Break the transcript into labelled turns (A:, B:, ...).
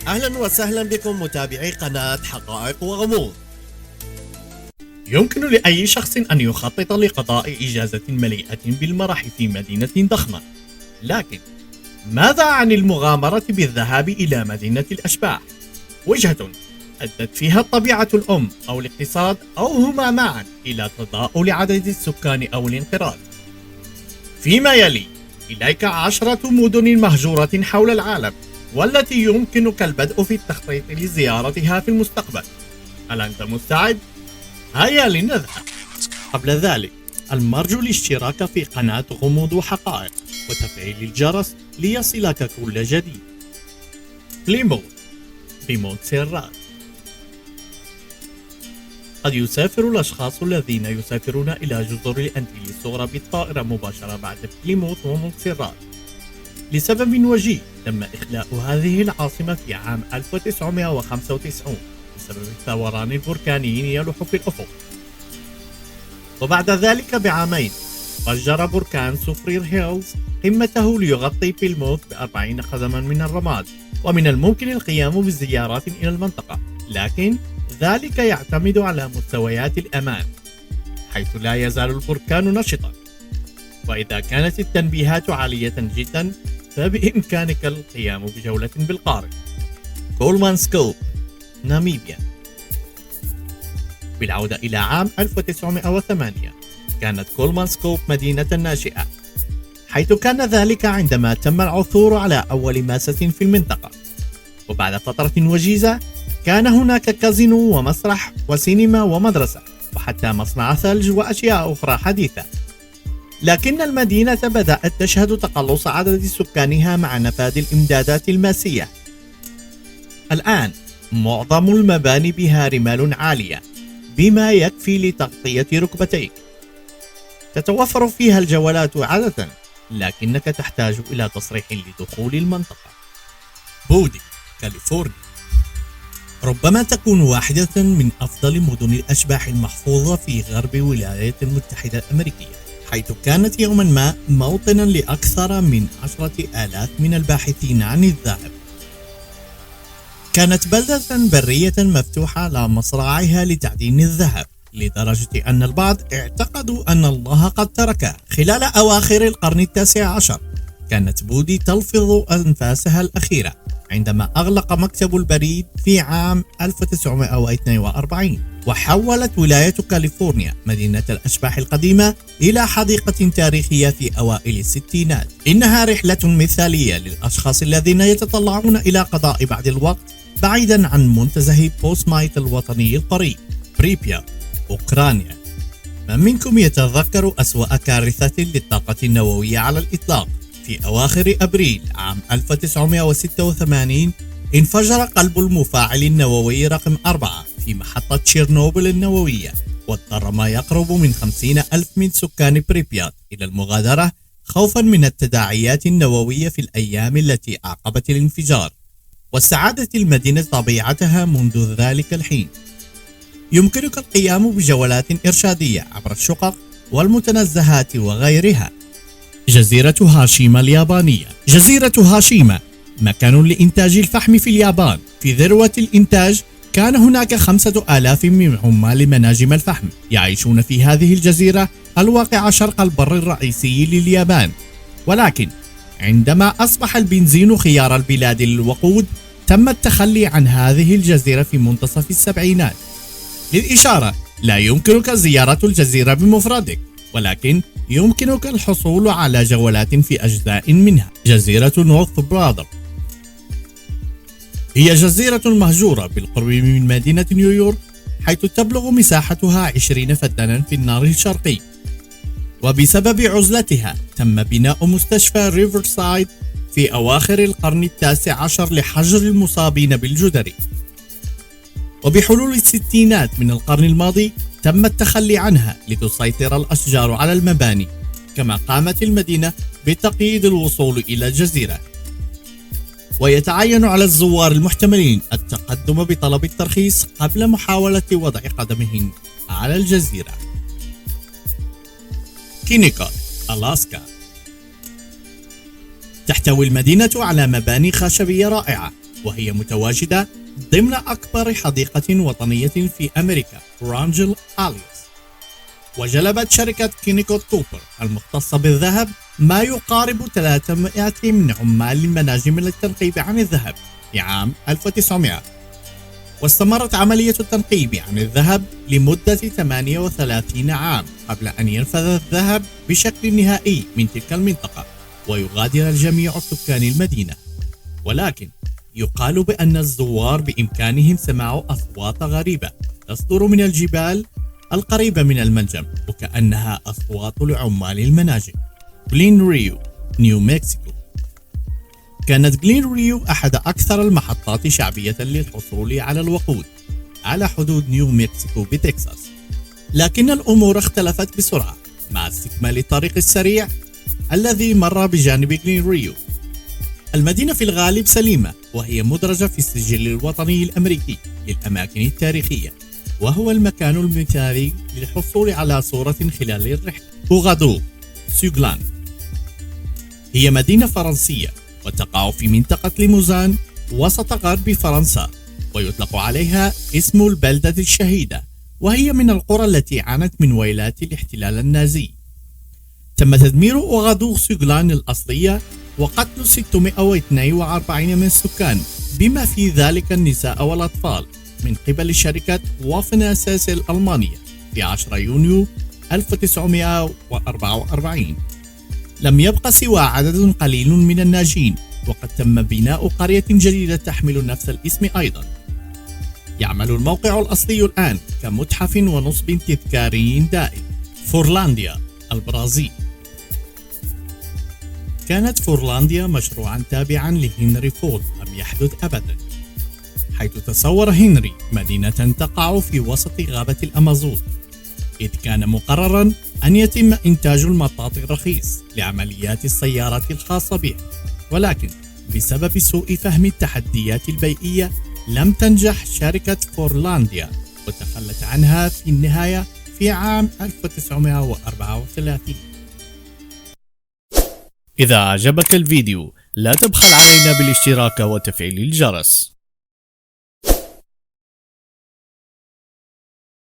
A: أهلا وسهلا بكم متابعي قناة حقائق وغموض. يمكن لأي شخص أن يخطط لقضاء إجازة مليئة بالمرح في مدينة ضخمة، لكن ماذا عن المغامرة بالذهاب إلى مدينة الأشباح؟ وجهة أدت فيها الطبيعة الأم أو الاقتصاد أو هما معا إلى تضاؤل عدد السكان أو الانقراض. فيما يلي إليك 10 مدن مهجورة حول العالم والتي يمكنك البدء في التخطيط لزيارتها في المستقبل. هل أنت مستعد؟ هيا لنذهب. قبل ذلك المرجو الاشتراك في قناة غموض وحقائق وتفعيل الجرس ليصلك كل جديد. بليموث بمونتسيرات. قد يسافر الأشخاص الذين يسافرون إلى جزر الأنتيل الصغرى بالطائرة مباشرة بعد بليموث ومونتسيرات. لسبب وجيه تم إخلاء هذه العاصمة في عام 1995 بسبب الثوران البركاني يلوح في الأفق، وبعد ذلك بعامين فجر بركان سوفرير هيلز قمته ليغطي بليموث ب40 قدما من الرماد، ومن الممكن القيام بزيارات إلى المنطقة، لكن ذلك يعتمد على مستويات الأمان، حيث لا يزال البركان نشطا، وإذا كانت التنبيهات عالية جدا فبإمكانك القيام بجولة بالقارب. كولمانسكوب ناميبيا. بالعودة إلى عام 1908 كانت كولمانسكوب مدينة ناشئة، حيث كان ذلك عندما تم العثور على أول ماسة في المنطقة، وبعد فترة وجيزة كان هناك كازينو ومسرح وسينما ومدرسة وحتى مصنع ثلج وأشياء أخرى حديثة. لكن المدينة بدأت تشهد تقلص عدد سكانها مع نفاذ الإمدادات الماسية. الآن معظم المباني بها رمال عالية بما يكفي لتغطية ركبتيك. تتوفر فيها الجولات عادة، لكنك تحتاج إلى تصريح لدخول المنطقة. بودي كاليفورنيا. ربما تكون واحدة من أفضل مدن الأشباح المحفوظة في غرب الولايات المتحدة الأمريكية، حيث كانت يوما ما موطنا لأكثر من 10,000 من الباحثين عن الذهب. كانت بلدة برية مفتوحة على مصراعيها لتعدين الذهب، لدرجة أن البعض اعتقدوا أن الله قد تركها. خلال أواخر القرن ال19 كانت بودي تلفظ أنفاسها الأخيرة عندما أغلق مكتب البريد في عام 1942، وحولت ولاية كاليفورنيا مدينة الأشباح القديمة إلى حديقة تاريخية في أوائل الستينات. إنها رحلة مثالية للأشخاص الذين يتطلعون إلى قضاء بعض الوقت بعيدا عن منتزه بوسمايت الوطني القريب. بريبيات أوكرانيا. من منكم يتذكر أسوأ كارثة للطاقة النووية على الإطلاق؟ في أواخر أبريل عام 1986 انفجر قلب المفاعل النووي رقم 4 في محطة تشيرنوبل النووية، واضطر ما يقرب من 50,000 من سكان بريبيات إلى المغادرة خوفا من التداعيات النووية في الأيام التي أعقبت الانفجار، واستعادت المدينة طبيعتها منذ ذلك الحين. يمكنك القيام بجولات إرشادية عبر الشقق والمتنزهات وغيرها. جزيرة هاشيما اليابانية. جزيرة هاشيما مكان لإنتاج الفحم في اليابان. في ذروة الإنتاج كان هناك 5,000 من عمال مناجم الفحم يعيشون في هذه الجزيرة الواقعة شرق البر الرئيسي لليابان، ولكن عندما أصبح البنزين خيار البلاد للوقود تم التخلي عن هذه الجزيرة في منتصف السبعينات. للإشارة، لا يمكنك زيارة الجزيرة بمفردك، ولكن يمكنك الحصول على جولات في أجزاء منها. جزيرة نورث برادر. هي جزيرة مهجورة بالقرب من مدينة نيويورك، حيث تبلغ مساحتها 20 فدانا في النهر الشرقي، وبسبب عزلتها تم بناء مستشفى ريفرسايد في أواخر القرن ال19 لحجر المصابين بالجدري، وبحلول الستينات من القرن الماضي تم التخلي عنها لتسيطر الأشجار على المباني، كما قامت المدينة بتقييد الوصول إلى الجزيرة، ويتعين على الزوار المحتملين التقدم بطلب الترخيص قبل محاولة وضع قدمهم على الجزيرة. كينيكوت ألاسكا. تحتوي المدينة على مباني خشبية رائعة وهي متواجدة ضمن أكبر حديقة وطنية في أمريكا رانجل أليوس. وجلبت شركة كينيكوت كوبر المختصة بالذهب ما يقارب 300 من عمال المناجم للتنقيب عن الذهب في عام 1900. واستمرت عملية التنقيب عن الذهب لمدة 38 عام قبل أن ينفذ الذهب بشكل نهائي من تلك المنطقة ويغادر جميع سكان المدينة. ولكن يقال بأن الزوار بإمكانهم سماع أصوات غريبة تصدر من الجبال القريبة من المنجم وكأنها أصوات لعمال المناجم. جلين ريو، نيو مكسيكو. كانت جلين ريو أحد أكثر المحطات شعبية للحصول على الوقود على حدود نيو مكسيكو بتكساس، لكن الأمور اختلفت بسرعة مع استكمال الطريق السريع الذي مر بجانب جلين ريو. المدينة في الغالب سليمة وهي مدرجة في السجل الوطني الأمريكي للأماكن التاريخية، وهو المكان المثالي للحصول على صورة خلال الرحلة. أوغادوغ، سوغلان. هي مدينة فرنسية وتقع في منطقة ليموزان وسط غرب فرنسا، ويطلق عليها اسم البلدة الشهيدة، وهي من القرى التي عانت من ويلات الاحتلال النازي. تم تدمير أوغادوغ سوغلان الأصلية وقتل 642 من السكان بما في ذلك النساء والأطفال من قبل شركة وافن أساس الألمانية في 10 يونيو 1944. لم يبق سوى عدد قليل من الناجين، وقد تم بناء قرية جديدة تحمل نفس الاسم أيضا. يعمل الموقع الأصلي الآن كمتحف ونصب تذكاري دائم. فورلانديا، البرازيل. كانت فورلانديا مشروعا تابعا لهنري فورد لم يحدث أبدا، حيث تصور هنري مدينة تقع في وسط غابة الأمازون، إذ كان مقررا أن يتم إنتاج المطاط الرخيص لعمليات السيارات الخاصة به، ولكن بسبب سوء فهم التحديات البيئية لم تنجح شركة فورلانديا وتخلت عنها في النهاية في عام 1934. إذا أعجبك الفيديو لا تبخل علينا بالاشتراك وتفعيل الجرس.